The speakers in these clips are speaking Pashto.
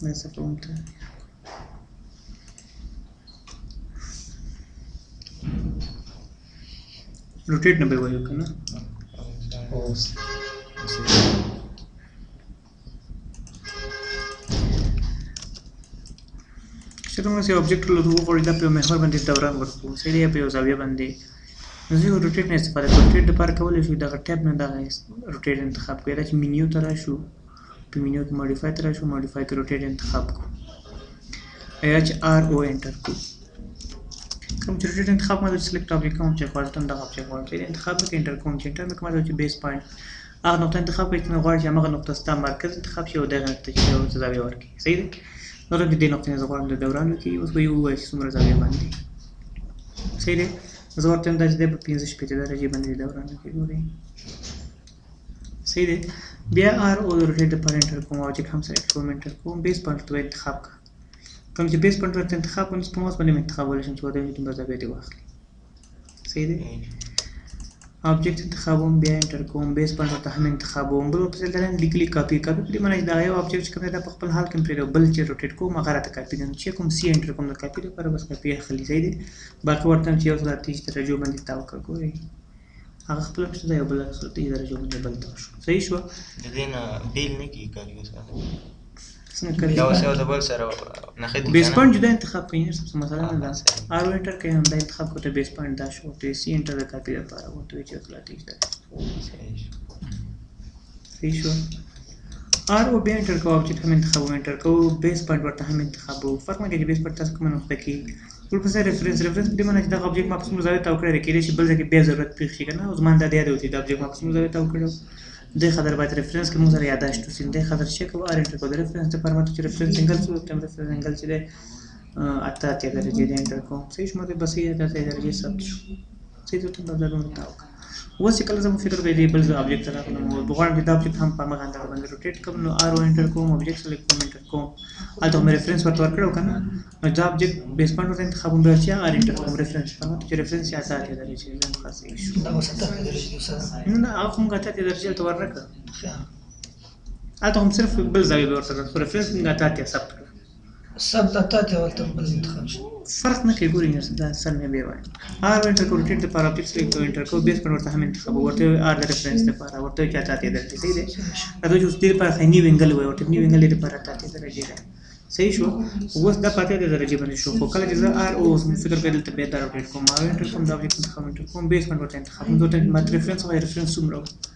دا څه کوم ته روټیټ نه به وایو کنه چې کوم څه object له دوه غوړي د په محور باندې دوران ورکو سړي په یو زاویه باندې زه روټیټ نه استفاده کوم روټیټ لپاره کولای شو دغه ټیب نه دغه روټیټ انتخاب کړئ دا چې منیو ته راشو په منیو کې ماډیفای ته راشو ماډیفای کې روټیټ انتخاب کو یا چې آر او انټر کو کوم چې روټیټ انتخاب ما د سلیکټ آبجیکټ کوم چې غواړم دغه آبجیکټ غواړم چې انتخاب کې انټر کوم چې انټر کوم چې بیس پوینټ هغه نقطه انتخاب کړئ چې غواړم چې هغه نقطه ستا مرکز انتخاب شي او دغه نقطه چې یو زاویه ورکړي صحیح ده نو د دې نقطې نه غواړم د دوران کې اوس به یو وایي چې څومره زاویه باندې صحیح ده زه ورته هم دا چې دی په 15 درجې باندې دوران کې ګورئ صحیح ده بیا آر او د روټیټ لپاره انټر کوم آبجیکټ هم سلیکټ کوم انټر کوم بیس پوینټ ته انتخاب کړه کوم چې بیس پوینټ ورته انتخاب کوم په موس باندې انتخاب ولې شم چې ودې دومره زاویه دی واخلي صحیح ده آبجیکټ انتخابوم بیا انټر کوم بیس پوینټ ورته هم انتخابوم بل په ځل درن لیکلي کاپی په دې معنی دا یو آبجیکټ چې کوم دا په خپل حال کې پرې بل چې روټیټ کوم هغه راته کاپی دي چې کوم سی انټر کوم د کاپی لپاره بس کاپی اخلي صحیح ده باقي ورته چې یو ځل 30 درجه باندې تاو کوي هغه خپل څه دی بل څه 30 درجه باندې بل تاو شو صحیح شو د دې نه بیل نه کی کاری وسه څنګه کوي دا اوسه د بل سره نه خدي بیس پوینټ جدا انتخاب کړئ مثلا دا آر انټر کړئ هم دا انتخاب کوته بیس پوینټ دا شو ته سی انټر د کاپی لپاره وته چې خپل 30 درجه صحیح شو آر او بیا انټر کوو چې هم انتخاب انټر کوو بیس پوینټ ورته هم انتخاب فرق نه کوي بیس پوینټ تاسو کوم نقطه کې ټول په سره ریفرنس دې معنی چې دا آبجیکټ ما په څومره زاویه تاو کړی کېږي چې بل ځای کې بیا ضرورت پیښ شي کنه او زما دا دی چې دا آبجیکټ ما په څومره زاویه تاو کړو د خطر باید ریفرنس کې موږ سره یاداشت وسیم د خطر شي کو ار انټر کوو د ریفرنس ته پرمات چې ریفرنس انګل څو تم ریفرنس انګل چې د 88 درجه دی انټر کوم صحیح شمه د بس یې 88 درجه ثبت شو صحیح ته دا درنه تاو اوس چې کله زموږ فکر کوي بل آبجیکټ سره کوم بغواړم چې دا آبجیکټ هم په مغان دا باندې روټیټ کوم نو ار او انټر کوم آبجیکټ سلیکټ کوم انټر کوم البته مې ریفرنس ورته ورکړو کنه نو دا آبجیکټ بیس پوینټ ورته انتخاب کوم چې ار انټر کوم ریفرنس فرمات چې ریفرنس یې 88 درجه زم خاصه شو دا 70 درجه سره نه هغه هم 88 درجه ته ورکړه البته هم صرف بل زاویه ورته ریفرنس موږ 88 ثبت کړ ثبت اتاته ورته بل انتخاب شي فرق نه کوي ګورئ دا سر مې به وایي ار انټر کو روټیټ لپاره آبجیکټ سلیکټ کو انټر کو بیس پوینټ ورته هم انتخاب ورته ار د ریفرنس لپاره ورته 88 درجه صحیح ده دا چې اوس دې لپاره خنی وینګل وای ورته نیو وینګل لپاره 88 درجه ده صحیح شو اوس دا 88 درجه باندې شو خو کله چې زه ار او فکر کړل ته به دا روټیټ کوم ار انټر کوم دا آبجیکټ انتخاب انټر کوم بیس پوینټ ورته انتخاب دوته مت ریفرنس وای ریفرنس څومره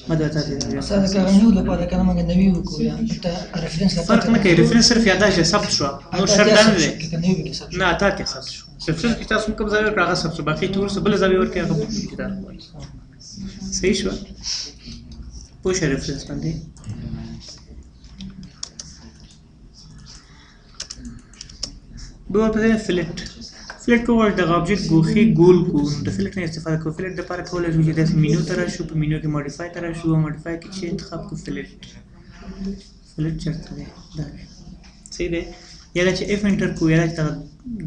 مدته ده ساده کارنیو لپاره کنه موږ نوی وکړو یا ته ریفرنس فرق نه کوي ریفرنس صرف یاداشت ثبت شو نو شرط نه دی نه اته ثبت شو ریفرنس کې تاسو کوم ځای ورکړه ثبت شو باقي ټول بل ځای ورکړه هغه دا صحیح شو پوښ ریفرنس باندې دوه په فلټ کول د آبجیکټ ګوخي ګول کو د فلټ نه استفاده کوو فلټ د لپاره کولای شو چې د مینیو ته راشو په مینیو کې ماډیفای ته راشو ماډیفای کې چې انتخاب کو فلټ چرته دی دا صحیح دی یا چې اف انټر کو یا چې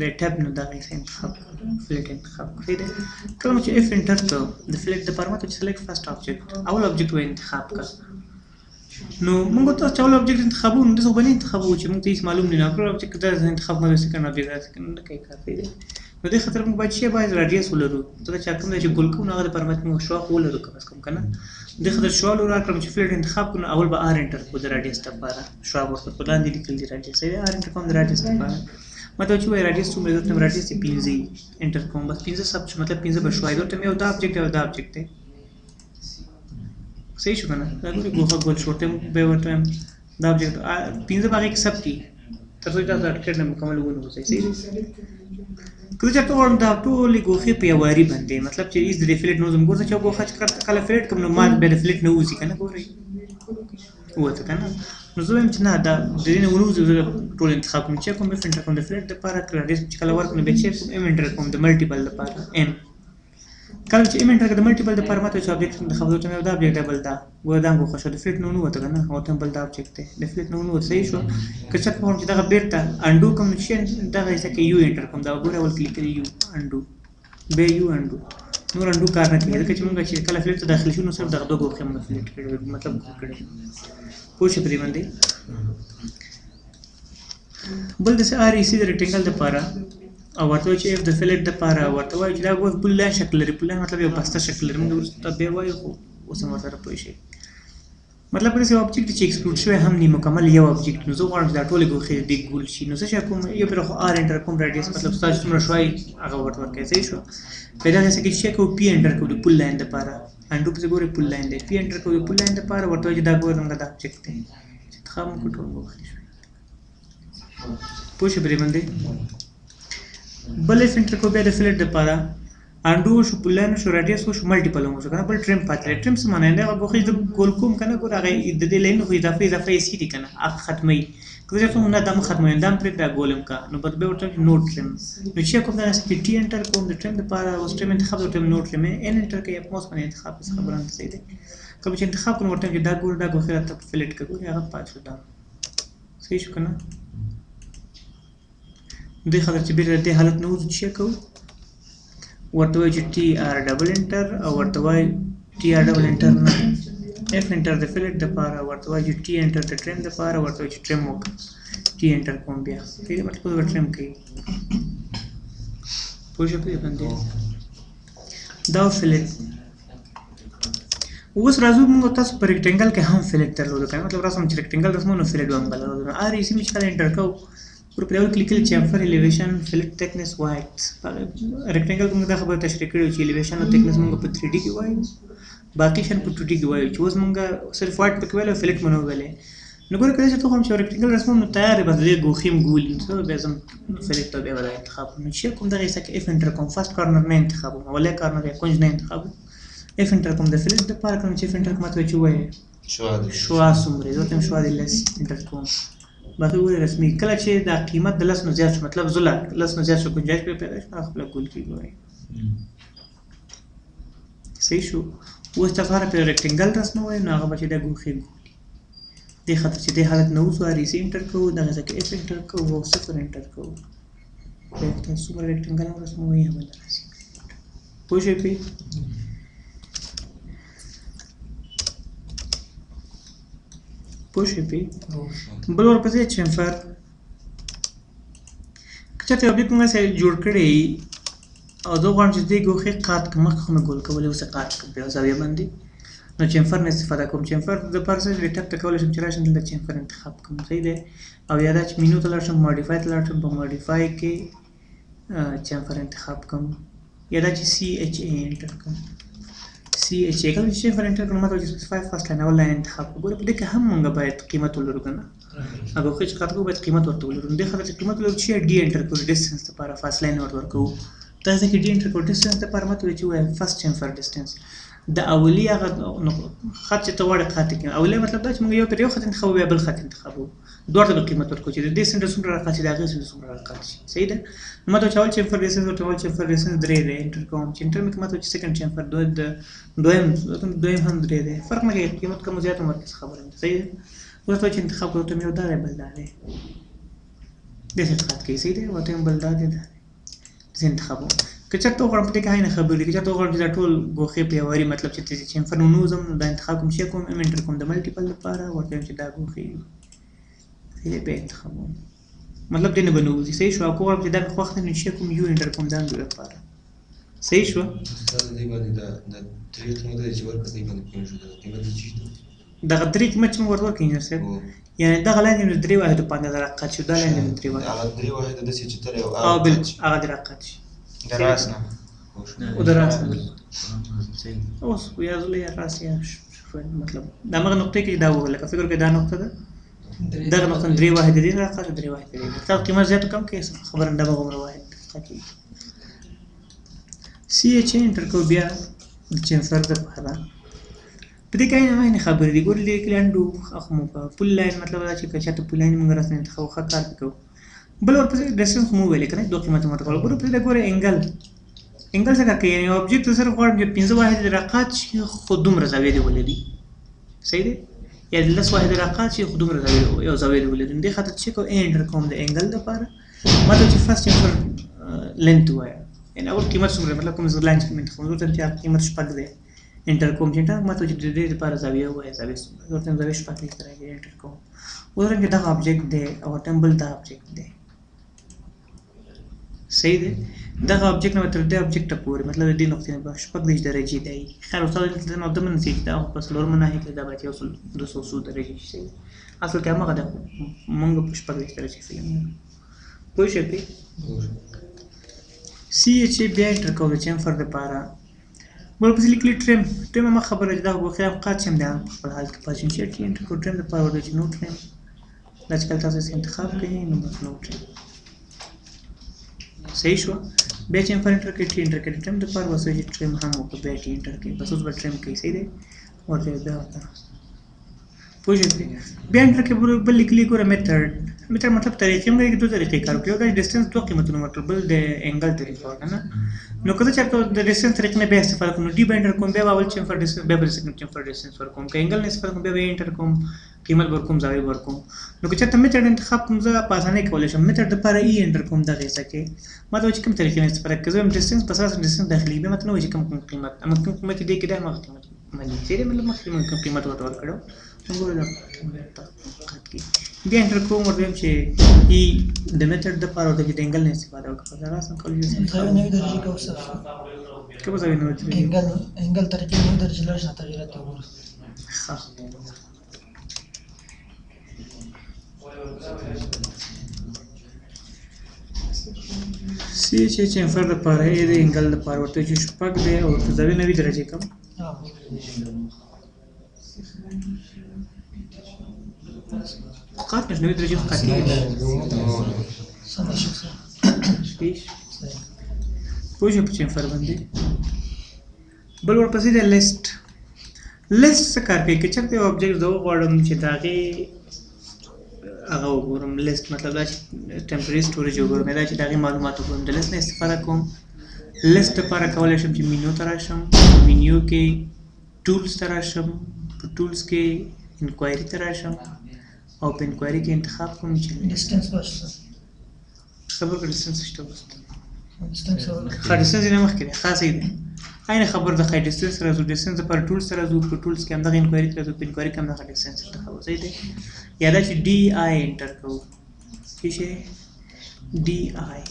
د ټیب نه دا غي انتخاب فلټ انتخاب صحیح دی کله چې اف انټر ته د فلټ د لپاره ماته سلیکټ فرست آبجیکټ اول آبجیکټ و انتخاب کړ نو موږ ته چې اول آبجیکټ انتخابو نو څه بل انتخابو چې موږ ته هیڅ معلوم نه کړو آبجیکټ دا انتخاب مې سکن آبجیکټ نه کوي کافي دی نو د خطر موږ باید راډیوس ولرو ته چې کوم چې ګول کوو هغه پرمات موږ شو ولرو کم کنه د خطر شو ولرو راکړم چې فلټ انتخاب کوو اول به ار انټر کو د راډیوس لپاره شو ورته خدان دي لیکل دي راډیوس ار انټر کوم د راډیوس لپاره مطلب چې وای راډیوس څومره د راډیوس 15 انټر کوم بس 15 سب مطلب 15 بشوای دوته مې دا آبجیکټ او دا آبجیکټ دی صحیح شو کنه دا ګوري ګوخه ګول شورته به ورته دا آبجیکټ 15 باقي کې سب کی تر څو دا اټکټ نه مکمل ونه وځي صحیح کله چې ټول دا ټول ګوخه په یواري باندې مطلب چې از د فلټ نو زم ګورځ چې ګوخه چې کله فلټ کوم نو مال به فلټ نه وځي کنه ګوري وته کنه نو زه چې نه دا د دې نه ونوځي ټول انتخاب کوم چې کوم فلټ کوم د فلټ لپاره کړه چې کله ورک نه به چې ام انټر کوم د ملټیپل لپاره ام کله چې ام انټر کړه د ملټیپل لپاره ماته چې آبجیکټ د خبرو ته دا آبجیکټ ډبل دا و دا غوښه شو د فلټ نو وته کنه او ته بل دا آبجیکټ دی د فلټ نو صحیح شو که څه کوم چې دا بیرته انډو کوم چې دا غیسه کې یو انټر کوم دا وګوره ول کلیک کړئ یو انډو به یو انډو نور انډو کار نه کوي ځکه چې موږ چې کله فلټ ته داخل شو نو صرف دغه دوه غوښه موږ فلټ کړو مطلب کړو پوښښ پرې باندې بل داسې آر ای سی د ریکټنګل دپاره او ورته وایي چې اف د فلټ دپاره ورته وایي چې دا ګوښ بل لاین شکل لري. بل لاین مطلب یو بسته شکل لري. موږ وروسته بیا وایو خو اوس هم ورسره پوه شئ. مطلب داسې یو ابجکټ چې ایکسپلوډ شوی هم نه مکمل یو ابجکټ نو زه غواړم چې دا ټولې ګوښې دې ګول شي. نو څه شی کوم یو پرې خو آر انټر کوم راډیس مطلب ستاسو څومره شوی هغه ورته ورکوي. صحیح شو. پیدا داسې کې چې کوو پی انټر کوو د پل لاین دپاره انډو پسې ګورئ پل لاین دی. پی انټر کوو د پل لاین دپاره ورته وایي چې دا ګوره زموږ دا ابجکټ دی چې انتخاب مو کړو ټول ګوښې شوي. پوه شو پرې باندې. بل اف انټر کوو بیا د فلټ دپاره انډو شو پل لاین شو راډیس وشو ملټیپل هم وشو که نه. بل ټرم پاتې دی. ټرم څه معنی دی؟ هغه ګوښې زه ګول کوم که نه ګوره هغه د دې لاینونو خو اضافه یې سی دي که نه هغه ختموي. که زه څوم نه دا مه ختمویم دا هم پرېږده دا ګول هم که نو بس بیا ورته نو ټرم. نو چې کوم دا چې ټي انټر کوم د ټرم دپاره اوس ټرم انتخاب ورته نو ټرم ان انټر کوي په موس باندې انتخاب څه خبره نه صحیح دی. کله چې انتخاب کوم ورته چې دا ګوره دا ګوښې راته فلټ که ګورې هغه پاتې شو دا. صحیح شو که نه. دې خاطر چې بېرته دې حالت نه وځو چې کوو ورته وایي چې ټي آر ډبل انټر او ورته وایي ټي آر ډبل انټر نه اف انټر د فلټ دپاره ورته وایي چې ټي انټر د ټرم دپاره ورته وایي چې ټرم وکړه ټي انټر کوم بیا ټھیک ہے مطلب ټرم کوي. پوه شو پرې باندې. دا فلټ اوس راځو موږ تاسو په ریکټنګل کې هم فلټ درلودو که نه مطلب راسم چې ریکټنګل رسمو نو فلټ به هم بللودو. آر ای سی مې چې کله انټر کوو ور په ډول کلیکل چیمفر الیویشن فلټ تکنس وایټ ریکټنګل موږ دا خبره تشریح کړې چې الیویشن او تکنس موږ په 3D کې وایو باقي شان په 2D کې وایو چې اوس موږ صرف وایټ پکې ویل او فلټ مونږ ویلې. نو ګوره کله چې ته کوم چې ریکټنګل رسموم نو تیار به دې ګوښیم ګول نو بیا زم فلټ ته بیا ولا انتخاب نو چې کوم دغه څه کې اف انټر کوم فرست کارنر نه انتخاب ولا کارنر یا کونج نه انتخاب اف انټر کوم د فلټ د پاره کوم چې اف انټر کوم ته چې وایي شوا سمره زه شوا د لس انټر کوم باقي وایي رسمي کله چې دا قیمت د لس نو زیات مطلب زله لس نو زیات گنجائش په پیدا شي خپل ګول کې وایي. صحیح شو. اوس تاسو هر په ریکټنګل رسموي نو هغه بچي د ګوښې دې خاطر چې دې حالت نه وځو آر ای سی انټر کوو دغه ځکه اف انټر کوو او صفر انټر کوو بیا تاسو څومره ریکټنګل هم رسموي هم راځي. پوه شئ پرې. پوه شئ پرې. بل ورپسې چیمفر که چېرته یو ابجکټ موږ سره جوړ کړی او زه غواړم چې دې ګوښې قات کړم مخکې خو مې ګول کولی اوس یې قات کړم په یو زاویه باندې نو چیمفر نه استفاده کوم. چیمفر دپاره څه چې ټک ته کولی شم چې راشم دلته چیمفر انتخاب کوم. صحیح دی. او یا دا چې مینو ته لاړ شم ماډیفای ته لاړ شم په ماډیفای کې چیمفر انتخاب کوم یا دا چې سی ایچ ای انټر کوم. سی ایچ ای کله چې چیمفر انټر کړم ماته اسپیسیفای فرست لاین اول لاین انتخاب کوم. ګوره په دې کې هم موږ باید قیمت ولرو که نه هغه ګوښې چې قات کوو باید قیمت ورته ولرو. نو دې خاطر چې قیمت ولرو چې ډي انټر کوو ډسټنس دپاره فرست لاین ورته ورکوو. داسې کې ډي انټر کوو ډسټنس دپاره ماته وایي چې وایي فرست چیمفر ډسټنس د اولي هغه خط چې ته غواړې قات کړې اولي مطلب دا چې موږ یو پر یو خط انتخابو بیا بل خط انتخابو دواړو ته به قیمت ورکوو چې د دې سنټر څومره راقات شي د هغې سنټر څومره راقات شي. صحیح ده. نو ماته چې اول چیمفر ډسټنس ورته اول چیمفر ډسټنس 3 دی انټر کوم چې انټر مې که ماته چې سیکنډ چیمفر دویم هم 3 دی فرق نه کوي قیمت کم زیات هم ورکړي خبره ده. صحیح ده. اوس ته چې انتخاب کوو ته مې یو دا دی بل دا دی داسې قات کوي. صحیح دی. ورته هم بل دا دی داسې انتخابوم. که چېرته وغواړم په دې کې هغې نه خبرې دي که چېرته وغواړم چې دا ټول ګوښې په یو واري مطلب چې چیمفر نه ووځم نو دا انتخاب کوم چې کوم ام انټر کوم د ملټیپل لپاره ورته وایم چې دا ګوښې دي بیا انتخابوم مطلب دې نه به نه وځي. صحیح شو. او که وغواړم چې دا مې خوښ دی نو چې کوم یو انټر کوم د انډو لپاره. صحیح شوه. دغه درې قیمت چې موږ ورته ورکړو انجینر صاحب یعنې دغه لاین نو 3 واحدو باندې راقات شو دا لاین 3 واحد هغه 3 واحده داسې چې تر یو او بالکل هغه دې راقات شي د راس نه او د راس نه اوس یا زله یا راس یا مطلب دا هغه نقطې کې دا وه لکه فکر کې دا نقطه ده دغه نقطه 3 واحد دې راقات 3 واحد دې تا قیمت زیات کم کې خبره نه به عمر واحد سی ایچ انټر کو بیا چیمفر د پاره په دې کې نه خبرې دي ګورې دې کلانډو اخمو په پل لاین مطلب دا چې کچا ته پل لاین موږ راځي انتخاب خط کار وکړو بل ورپسې ډسټنس مو ویل کنه دوه قیمت ماته کول ګورې په دې ګورې انګل څنګه کوي یعنی اوبجیکټ سره غواړم چې 15 واحد راقات شي خو دومره زاویه دی ولې صحیح دی یا 10 واحد راقات شي خو دومره زاویه یو زاویه دی ولې دې خاطر چې کو انټر کوم د انګل لپاره مطلب چې فرست چیمفر لینث وایا یعنی اول قیمت څومره مطلب کوم لاین کې منتخب ورته چې قیمت شپږ دی انټر کوم چې انټر ماته چې د دې لپاره زاویه وایي زاویه څومره ورته زاویه شپږ لیکل راځي انټر کوم ورنګه دا آبجیکټ دی او ټمبل دا آبجیکټ دی صحیح دی دغه آبجیکټ نو تر دې آبجیکټ پورې مطلب د دې نقطې نه به شپږ دېرش درجې دی خیر استاد دلته نو دمن سي دا په څلورمه ناحیه کې دا به یوصل 200 درجې شي اصل کې هغه ده مونږ په شپږ دېرش درجې فلم پوه شئ سی ایچ بیا انټر کوو چمفر لپاره ورپسې لیکلي ټریم ما خبره ده خو خیر اوقات چې د خپل حال کې پاتې شي چې انټر کوو ټریم لپاره ورته چې نو ټریم دا چې کله تاسو انتخاب کوئ نو بس نو ټریم صحیح شو بیا چې انټر کړئ ټریم لپاره وسو چې ټریم هم وکړو بیا چې انټر کړئ بس اوس به ټریم کوي صحیح دی ورته دا پوه شئ بیا انټر کې بل لیکلي ګوره میتھډ مطلب طریقې موږ کې دوه طریقې کار کوو دا ډیسټنس دوه قیمتونه مطلب بل د انګل طریقه وکنه نو کله چې د ډیسټنس طریقې نه به استفاده کوم ډی باینډر کوم بیا اول چمفر ډیسټنس بیا بل سیکنډ چمفر ډیسټنس ورکوم که انګل نه استفاده کوم بیا انټر کوم قیمت ورکوم زاویه ورکوم نو که چېرته میتھډ انتخاب کوم زه په اسانۍ کولی شم میتھډ لپاره ای انټر کوم دغه حصه کې ماته چې کوم طریقې نه استفاده کوم زه ډیسټنس په اساس ډیسټنس داخلي به مطلب چې کوم قیمت اما کوم قیمت دې کې دا مخ قیمت باندې چې مطلب مخ قیمت ورته ورکړو څنګه بیا انټر کوم ورته چې ای د میتھډ لپاره د انګل نه استفاده وکړم دا راځم کولی شم زاویه 90 درجې کا وسه کوم زاویه 90 درجې انګل طریقې 90 درجې لري تغیرات وګورئ ها سی چې انفر لپاره د انګل لپاره ورته چې شپږ دی او زاویه 90 درجې کوم قاعد 90 درجې قاعد سمه شو سپیش پوجا په چمفر باندې بل ورپسې د لیست څه کار کوي که چېرته یو آبجیکټ زه وغواړم چې د هغې هغه وګورم لیست مطلب دا چې ټمپرري سټوریج وګورم دا چې د هغې معلومات وګورم د لیست نه استفاده کوم لیست لپاره کولی شم چې مینیو ته راشم مینیو کې ټولز ته راشم په ټولز کې انکوایري ته راشم او په انکوایري کې انتخاب کوم چې ډیسټنس واسطه خبر کړه ډیسټنس شته واسطه ډیسټنس خا ډیسټنس نه مخکې دی خاص دی عین خبر د خای ډیسټنس راځو ډیسټنس پر ټولز سره راځو په ټولز کې هم دغه انکوایري راځو په انکوایري کې هم دغه ډیسټنس انتخاب صحیح دی یا دا چې ډي آی انټر کوو څه شي ډي آی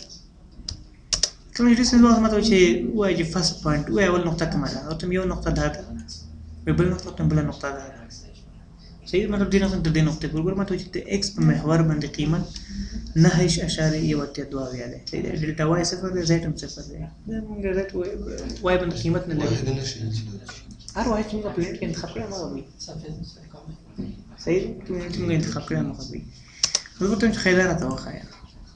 کوم ډیسټنس واخ ماته چې وایي چې فرست پوینټ وایي اول نقطه کومه ده او تم یو نقطه ده بل نقطه تم بل نقطه ده صحیح مطلب دې نقطه تر دې نقطې پورې ګور ماته چې د ایکس په محور باندې قیمت 9.1 ده صحیح ده ډلټا وای صفر ده زیټ هم صفر ده موږ زیټ وای باندې قیمت نه لري هر وای چې موږ پلینټ کې انتخاب کړو هغه وي صحیح پلینټ موږ انتخاب کړو هغه وي نو ورته چې خیال راته وخایا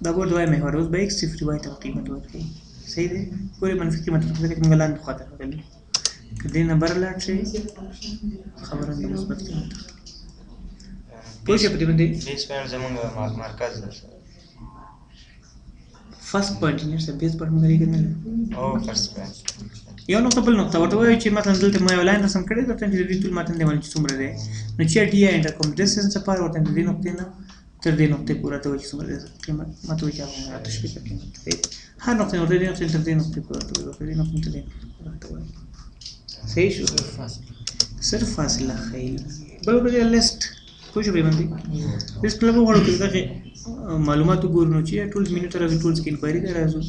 دا ګور دوای محور اوس به ایکس صفر وای ته قیمت ورکړي صحیح ده پورې منفي قیمت ورکړي موږ لاندې خاطر غلي کدی نمبر لاټ شي خبره دې مثبت قیمت پوه شئ په دې باندې بیس پوینټ زموږ مرکز ده فرست پوینټ یې څه بیس پوینټ موږ لري کنه او فرست پوینټ یو نقطه بل نقطه ورته وایي چې مثلا دلته ما یو لاین رسم کړی درته چې دې ټول متن دی باندې څومره دی نو چې ډي انټر کوم ډیسټنس لپاره ورته دې نقطې نه تر دې نقطې پورې ته وایي څومره دی قیمت ماته وایي هغه تشریح قیمت هر نقطه ورته دې نقطې تر دې نقطې پورې ته وایي دې نقطې ته دې ورته وایي صحیح شو صرف فاصله خیل بل بل لیست پوه شو باندې لیست کله وګورو چې دغه معلومات وګورو نو چې ټولز مینیو ته راځو ټولز کې انکوایري ته راځو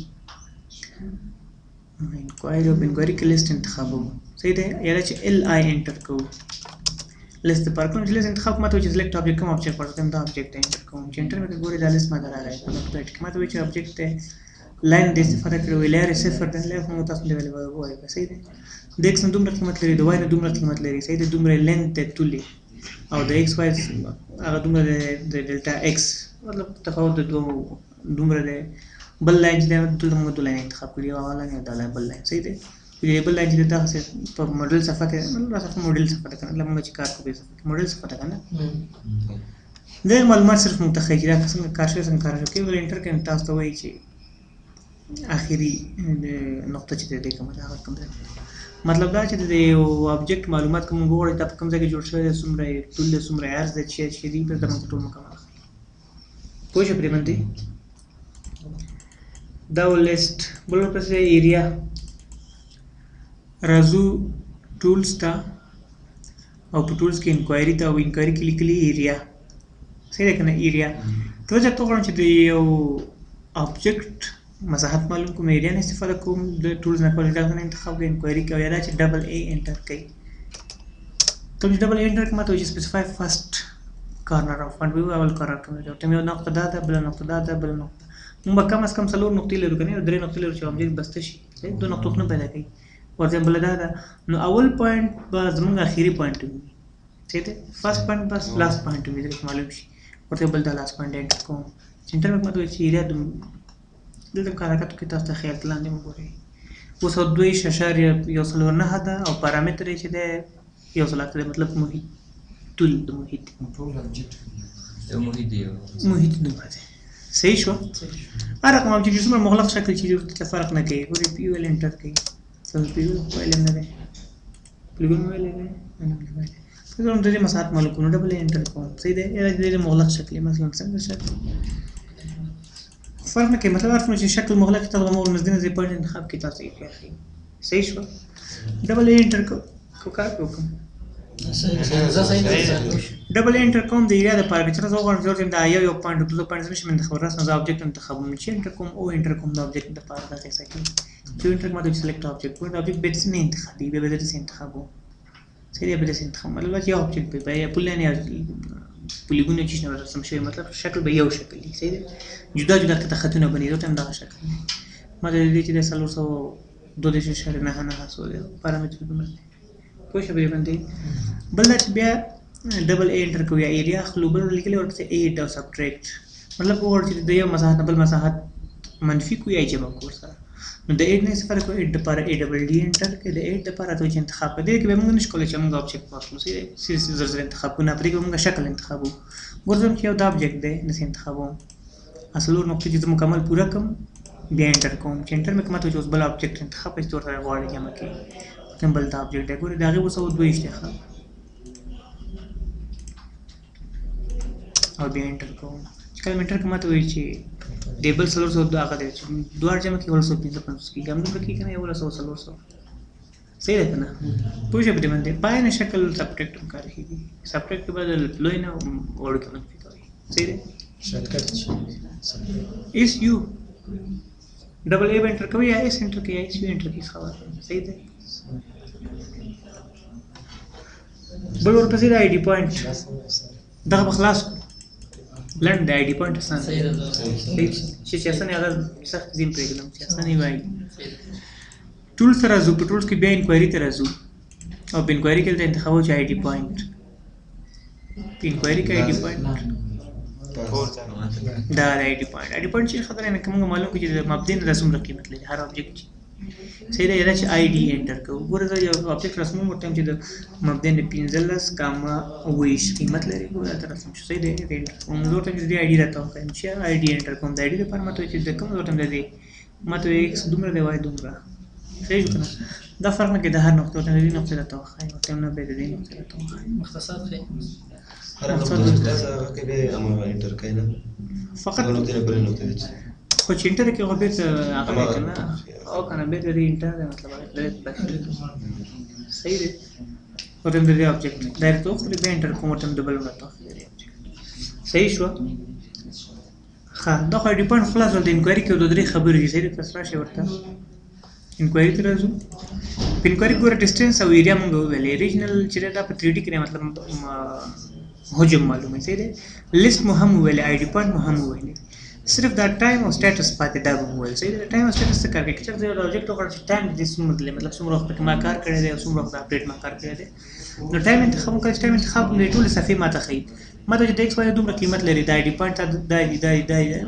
انکوایري او انکوایري کې لیست انتخابو صحیح ده یا چې ال آی انټر کوو لیست پر کوم چې لیست انتخاب ماته چې سلیکټ آبجیکټ کوم آبجیکټ ورته دا آبجیکټ انټر کوم چې انټر مې ګوري دا لیست ما راغی په نقطه کې ماته چې آبجیکټ ته لاین د استفاده کړو لاره صفر ده لاره مو تاسو له وایي صحیح ده د ایکس نه دومره قیمت لري د وای نه دومره قیمت لري صحیح ده دومره لینث ته تولي او د ایکس وای هغه دومره د ډلټا ایکس مطلب تفاوت د دوه دومره ده بل لاین چې د موږ د لاین انتخاب کړی او هغه لاین د لاین بل لاین صحیح ده په بل لاین چې دا په موډل صفحه کې مطلب صفحه موډل صفحه ده کنه موږ چې کار کوو موډل صفحه ده کنه د معلومات صرف متخیل دا څنګه کار شي څنګه کار کوي ول انټر کې تاسو ته وایي چې اخیری نقطه چې دې کومه ده هغه کوم ده مطلب دا چې د یو آبجیکټ معلومات کوم غوړي د کوم ځای کې جوړ شوی څومره ټول څومره عرض د چې دې په دمو ټول مکمل پوه شئ پرې باندې دا لیست بل پسې ایریا راځو ټولز ته او په ټولز کې انکوایري ته او انکوایري کې لیکلي ایریا صحیح ده کنه ایریا ته چې تو غواړم چې د یو آبجیکټ مساحت معلوم کوم ایریا نه استفاده کوم د ټولز نه کولای دا نه انتخاب کوي انکوایری کوي یا دا چې ډبل ای انټر کوي ته چې ډبل ای انټر کوم ته چې سپیسیفای فرست کارنر اف فاند وی اول کارنر کوم ته یو نقطه دا بل نقطه دا بل نقطه موږ کم از کم څلور نقطې لرو کنه درې نقطې لرو چې آبجیکټ بسته شي دوه نقطو نه پیدا کوي ورته بل دا نو اول پوینټ به زموږ اخیری پوینټ وي صحیح ده فرست پوینټ بس لاست پوینټ وي چې معلوم شي ورته بل دا لاست پوینټ انټر کوم چې انټر مطلب چې ایریا دلته کارکاتو کې تاسو ته خیال لاندې وګورئ اوس 2.9 ده او پارامتر یې چې ده یو څه مطلب محیط ټول د محیط محیط دومره ده صحیح شو هر رقم چې څومره مغلق شکل چې فرق نه کوي ګورئ پی ویل انټر کوي تاسو پی ویل نه ده پلیګون ویل نه فکر کوم د دې مساحت معلوم کوو ډبل انټر کوم صحیح ده یا د مغلق شکل مثلا څنګه شکل فرق نه کوي مطلب عارف چې شکل مغلق ته د امور مزدنه زی پوینټ انتخاب کی تاسو یې اخلي صحیح شو ډبل انټر کو کار وکم ډبل انټر کوم د ایریا د پاره چې تاسو غواړئ چې دا یو پوینټ دوه پوینټ نشم انتخاب راس نه آبجیکټ انتخاب چې انټر کوم او انټر کوم د آبجیکټ د پاره دا څه کوي چې انټر کوم د سلیکټ آبجیکټ په آبجیکټ بیت نه انتخابي به د انتخابو سری به د انتخاب مطلب یو آبجیکټ به یا پولن یا پولیګون چې نه رسم شوی مطلب شکل به یو شکل دی صحیح جدا جدا ته خطونه بنې دوه هم دا شکل ما د دې چې د 302.9 سو پارامتر دومره پوه شو به باندې بل چې بیا ډبل ای انټر کوي ایریا خلوبل لیکل ورته 8 او سبټریکټ مطلب ورته د یو مساحت بل مساحت منفي کوي ای جمع کول سره نو د 8 نه صفر کوي 8 لپاره ای ډبل ډی انټر کوي د 8 لپاره ته انتخاب کوي کې به موږ نشو کولای چې موږ آبجیکټ واخلو سي زر انتخاب کوو نه پرې موږ شکل انتخابو ګورځم چې یو د آبجیکټ دی نه انتخابو اصلو نقطې چې مکمل پورا کوم بیا انټر کوم چې انټر مې کومه ته اوس بل آبجیکټ انتخاب په تور سره غواړي جمع کوي بل د آبجیکټ دی ګورې دا غي وسو دوه اشتخاب او بیا انټر کوم چې کله انټر کومه ته وایي چې ټیبل سلور سو دا هغه دی چې دوه جمع کې ولسو 550 کې ګم نو کې کنه یو ولسو سلور سو صحیح ده کنه پوه شو په دې باندې پای نه شکل سبټریکټ کار کوي سبټریکټ بدل لوی نه وړ کې منفي کوي صحیح ده شارټکټ اس یو ډبل ای انټر کوي یا اس انټر کوي یا اس یو انټر کوي خبر صحیح ده بل ورپسې د آی ډي پوینټ دغه بخلاص لند د آی ډي پوینټ اسان چې اسانه هغه سخت زین پرېږدم چې اسانه وایي ټول سره زو په ټولز کې بیا انکوایری ته راځو او په انکوایری کې د انتخابو چې آی ډي پوینټ په انکوایری کې آی ډي پوینټ دا آی ډي پوینټ چې خطر نه کوم معلوم کې چې مبدین رسوم قیمت لري هر آبجیکټ صحیح ده دا چې آی ډي انټر کوو ګوره دا یو آبجیکټ رسمو ورته چې د مبدین 15 کاما 20 قیمت لري ګوره دا رسم شو صحیح ده انټر کوم ورته چې د آی ډي راته کوم چې آی ډي انټر کوم د آی ډي لپاره ماته چې د کوم ورته د ماته ایکس دومره دی وای دومره صحیح کنه دا فرق نه کې د هر نقطه ته د نقطه راته وخای او تم نه به د نقطه راته وخای مختصات خي هر نقطه کې به امر انټر کینه فقط نقطه بل نقطه خو چې انټر کې هغه به هغه کنه او کنه به د انټر مطلب د صحیح دی ورته د آبجیکټ ډایرکټ او خپل به انټر کوم ورته ډبل راته صحیح شو ښه دا خو ډیپند خلاص ول د انکوایری کې د درې خبرې دي صحیح تاسو راشي ورته انکوایری ته راځو انکوایری ګوره ډیسټنس او ایریا موږ ویلې ریجنل چې دا په 3D کې مطلب حجم معلومه صحیح دی لیست مو هم ویلې آی ډي پوینټ مو هم ویلې صرف دا ټایم او سټیټس پاتې دا به ویل صحیح دی ټایم او سټیټس څه کار کوي چې دا آبجیکټ وګورئ چې ټایم دې څومره مطلب څومره وخت ما کار کړی دی او څومره وخت اپډیټ ما کار کړی دی نو ټایم انتخاب کړئ ټایم انتخاب نه ټول صفحې ماته خي ماته چې د ایکس وای دومره قیمت لري دا آی ډي پوینټ دا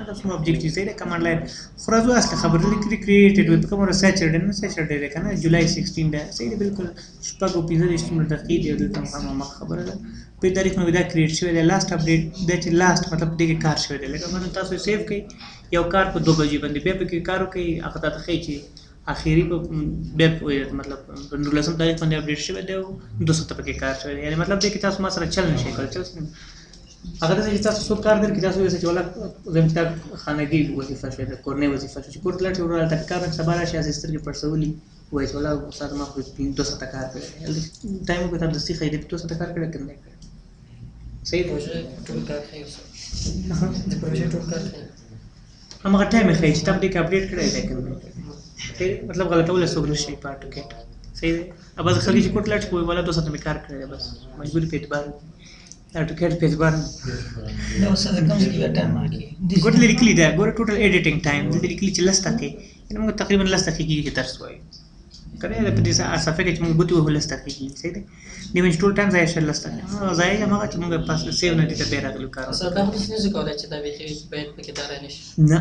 مطلب څومره آبجیکټ دی صحیح دی کمانډ لاین خرازو اصل خبر لیکلي کریټډ وي کومه سچرډ نه سچرډ دی کنه جولای 16 دی صحیح دی بالکل شپږ او 15 دقیقې دی دلته هم خبره ده په تاریخ نو دا کریټ شوی دی لاست اپډیټ د چې لاست مطلب دغه کار شوی دی لکه باندې تاسو سیو کړئ یو کار په 2 بجې باندې بیا په کې کار وکړئ هغه ته خی چې اخیری په بیا مطلب په 19 تاریخ باندې اپډیټ شوی دی او 200 ته په کې کار شوی دی یعنی مطلب د کې تاسو ما سره چل نشئ کولای چل هغه چې تاسو څو کار درکې تاسو چې ولا زموږ خانګي وظیفه شوی د کورنۍ وظیفه چې کور تلل چې ورته کار نه سبا راشي اسستر کې پرسولي وای چې ولا استاد ما خو 200 کار کړی ټایم کو ته د سې خې د 200 کار کړی کنه صحیح دی ټول کار خیر د پروژې ټول کار کوي. همغه ټایم یې ښایي چې تا په دې کې اپډیټ کړی دی که نه. مطلب غلطولی څوک نه شي په اټوکیټ. صحیح دی. بس خلک چې کوټ لاړ شي په والا 2 ساعته مې کار کړی دی بس مجبوري په اعتبار اټوکیټ په اعتبار دا اوس د کوم ځای کې ټایم راکړي ګوره لیکلي ده. ګوره ټوټل ایډیټینګ ټایم دلته لیکلي چې 10 دقیقې یعنې موږ تقریبا 10 دقیقې کې درس وایو که نه په دې صفحه کې چې موږ ګوتې وهو 10 دقیقې صحیح دی. دې باندې ټول ټایم ضایع شوی 10 دقیقې ضایع همغه چې موږ پاس سیو نه دي ته بیا راغلو کار سر دا خو داسې نشو کولی چې دا بیخي باید پکې دا رانه شي. نه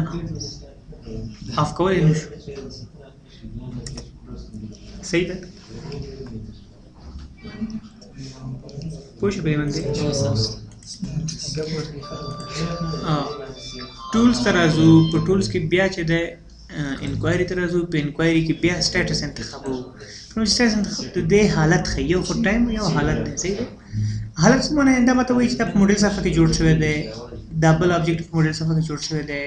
اف کولی نه شو. صحیح ده پوه شو په دې باندې. ټولز ته راځو. په ټولز کې بیا چې د انکوایري ته راځو. په انکوایري کې بیا سټیټس انتخابو. نو سټیټس انتخاب د دې حالت ښیي یو خو ټایم یو حالت دی صحیح دی. حالت څه معنی دا ماته وایي چې دا په موډل صفحه کې جوړ شوی دی. دا بل آبجیکټ په موډل صفحه کې جوړ شوی دی.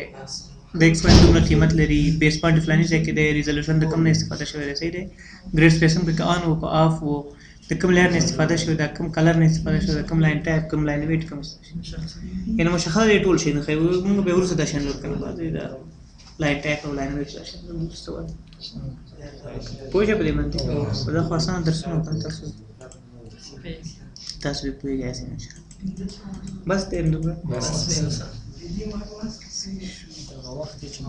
د ایکس پوینټ دومره قیمت لري. بیس پوینټ فلاني ځای کې دی. ریزولوشن د کوم نه استفاده شوی دی صحیح دی. ګریډ سپیسم پکې آن و که آف و. د کوم لیر نه استفاده شوی ده. کوم کلر نه استفاده شوی ده. کوم لاین ټایپ کوم لاین ویټ کوم یعنې مشخص دی ټول شي نه ښیي. موږ به وروسته دا شان لود کوو بعضې دا لاین ټایپ او لاین ویټ دا شان وروسته وایو. پوه شئ په دې باندې. دا خو اسانه درسونه وکړل تاسو به پوهېږئ انشاءالله. بس ټایم دومره وخت چې